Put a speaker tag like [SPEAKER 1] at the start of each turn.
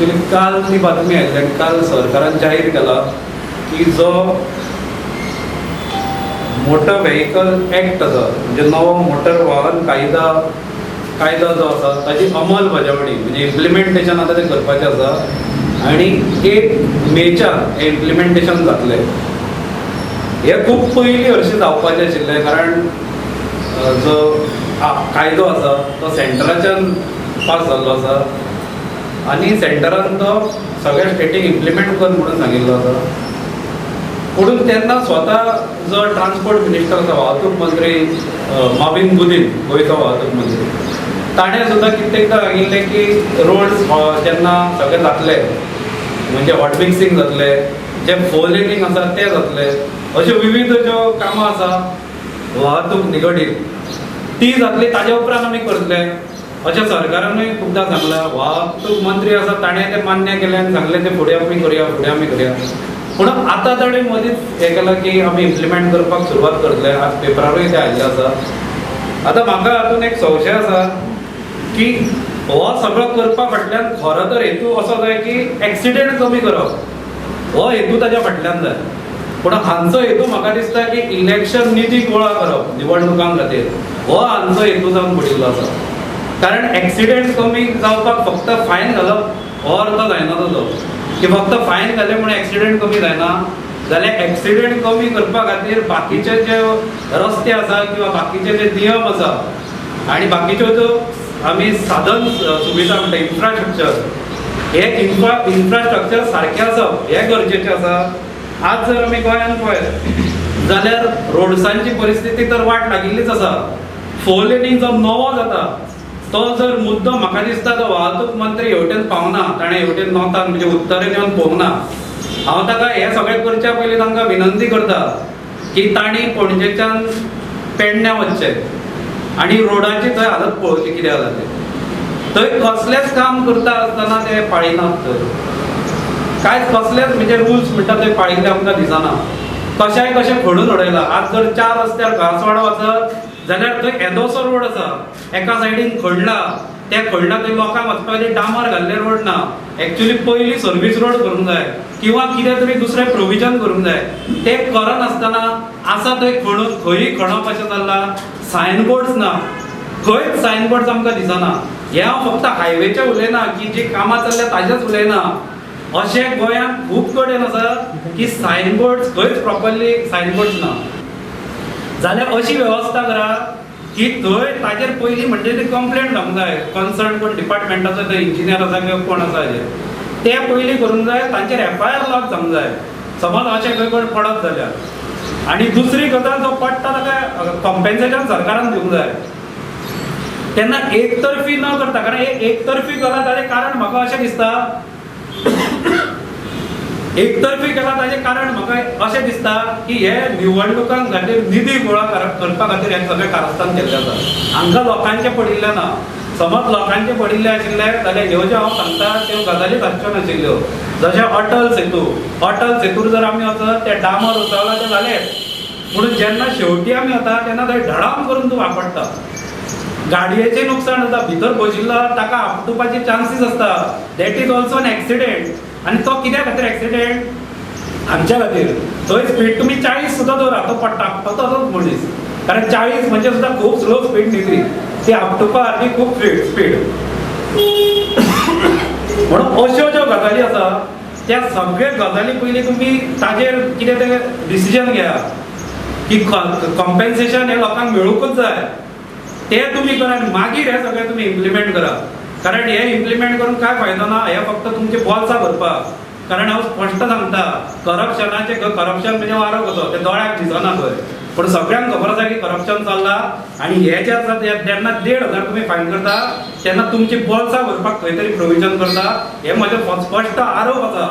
[SPEAKER 1] Actually काल ती बातमी आयली आनी काल सरकारान जाहीर केला की जो मोटर व्हेकल ॲक्ट आसा म्हणजे नवो मोटर वाहन कायदा जो आसा ताची अंमलबजावणी म्हणजे इम्प्लिमेंटेशन आतां तें करपाचें आसा आनी 1 मेच्यान हें इम्प्लिमेंटेशन जातलें. हें खूब पयलीं हरशीं जावपाचें आशिल्लें कारण जो कायदो आसा तो सेंटराच्यान पास जाल्लो आसा आनी सेंटरान तो सगळ्या स्टेटीक इम्प्लिमेंट कर म्हणून सांगिल्लो आसा. म्हणून तेन्ना स्वता जो ट्रान्सपोर्ट मिनिस्टर आसा वाहतूक मंत्री मॉविन गुदिन गोंयचो वाहतूक मंत्री ताणें सुद्दां कित्येकदां सांगिल्लें की रोड्स जेन्ना सगळें जातले म्हणजे हॉट मिक्सिंग जातलें जे फोर लेनींग आसा तें जातलें अश्यो विविध ज्यो कामां आसा वाहतूक निगडीत ती जातली ताजे उपरांत आमी करतले अशें सरकारानूय खुबदां सांगलां. वाहतूक मंत्री आसा ताणें तें मान्य केलें आनी सांगलें तें फुडें आमी करया पूण आतां ताणें मदींच हें केलां की आमी इम्प्लिमेंट करपाक सुरवात करतले. आज पेपरारूय तें आयिल्लें आसा. आतां म्हाका हातून एक संशय आसा की हो सगळो करपा फाटल्यान खरो तर हेतू असो जाय की एक्सिडेंट कमी करप हो हेतू ताच्या फाटल्यान जाय. पूण हांचो हेतू म्हाका दिसता की इलेक्शन निधी गोळा करप निवडणुकां खातीर हो हांचो हेतू जावन पडिल्लो आसा. कारण एक्सिडेंट कमी जावपाक फक्त फायन घालप हो अर्थ जायना ताजो की फक्त फायन घाले म्हणून एक्सिडेंट कमी जायना जाल्यार एक्सिडेंट कमी करपा खातीर बाकीचे जे रस्ते आसा किंवा बाकीचे जे नियम आसा आनी बाकीच्यो ज्यो आमी साधन सुविधा म्हणटा इन्फ्रास्ट्रक्चर हे इन्फ्रास्ट्रक्चर सारकें आसप हें गरजेचें आसा. आज जर आमी गोंयांत पळयत जाल्यार रोड्सांची परिस्थिती तर वाट लागिल्लीच आसा. फोर लेनींग जो नवो जाता तो जर मुद्दो म्हाका दिसता तो वाहतूक मंत्री हेवटेन पावना ताणें हेवटेन नॉर्थान म्हणजे उत्तरेन येवन पळोवंक ना. हांव ताका हें सगळें करच्या पयलीं तांकां विनंती करता की तांणी पणजेच्यान पेडण्यां वचचें आनी रोडाची थंय हालत पळोवची कितें जाला तें. थंय कसलेंच काम करता आसतना ते पाळिनात थंय कांयच कसलेच म्हणजे रुल्स म्हणटा ते पाळिल्ले आमकां दिसना. कशाय कशें खडून उडयला. आज जर 4 रस्त्यार घासवाडो वचत जाल्यार थंय येदोसो रोड आसा एका सायडीन खडला त्या खडला थंय लोकांक वचपाचें डांबर घाल्ले रोड ना. एक्चुअली पयलीं सर्वीस रोड करूंक जाय किंवा कितें तरी दुसरें प्रोविजन करूंक जाय तें करनासतना आसा थंय खणून खंयी खणप अशें जाल्लां. सायनबोर्ड्स ना खंयच सायनबोर्ड्स आमकां दिसना. हें हांव फक्त हायवेचें उलयना की जी कामां चल्ल्या ताजेंच उलयना. अशें गोंयांत खूब कडेन आसा की सायनबोर्ड्स खंयच प्रॉपरली सायनबोर्ड्स ना. जाल्यार अशी वेवस्था करा की थंय ताजेर पयलीं म्हणजे ती कंप्लेंट जावंक जाय. कन्सर्न कोण डिपार्टमेंटाचो ते इंजिनियर आसा किंवा कोण आसा ते पयलीं करूंक जाय. तांचेर FIR लॉक जावंक जाय समज अशें खंय कोण पडत जाल्यार. आनी दुसरी गजाल जो पडटा ताका कॉम्पेन्सेशन सरकारान दिवंक जाय. तेन्ना एकतर्फी न करता कारण एकतर्फी केला ताजें कारण म्हाका अशें दिसता एकतर्फी केला ताजें कारण म्हाका अशें दिसता की हे निवडणुकां खातीर निधी गोळा करपा खातीर हें सगळें कारस्थान केल्लें आसा. हांकां लोकांचें पडिल्लें ना. समज लोकांचें पडिल्लें आशिल्लें जाल्यार ह्यो ज्यो हांव सांगता त्यो गजाली सारक्यो नाशिल्ल्यो. जशें अटल सेतूर जर आमी वचत तें डांबर उजळलां तें जालेंच. म्हणून जेन्ना शेवटी आमी वता तेन्ना थंय धडाम करून तूं वापरता. गाडयेचें नुकसाण जाता. भितर बशिल्लो ताका आपटुपाचे चान्सीस आसता. That is also an accident. आनी तो कित्या खातीर एक्सिडेंट हांच्या खातीर थंय स्पीड तुमी 40 सुद्दां दवरा तो पडटा तसोच मनीस. कारण 40 म्हणजे सुद्दां खूब स्लो स्पीड न्ही ती आपटुपा सारकी खूब स्पीड. म्हणून अश्यो ज्यो गजाली आसा त्या सगळे गजाली पयलीं तुमी ताजेर कितें तें डिसिजन घेया की कॉम्पेन्सेशन हे लोकांक मेळूंकूच जाय तें तुमी करा आनी मागीर हें सगळें तुमी इम्प्लिमेंट करा. कारण हे इम्प्लिमेंट करून काय फायदो ना. हे फक्त तुमचे बोल्सां भरपाक. कारण हांव स्पश्ट सांगता करप्शन म्हणजे वारो कसो ते दोळ्याक दिसना खंय. पूण सगळ्यांक खबर आसा की करप्शन चल्लां आनी हे जे आसा जेन्ना 1,500 तुमी फायन करता तेन्ना तुमची बोल्सां भरपाक खंय तरी प्रोविजन करता. हे म्हजो स्पश्ट आरोप आसा.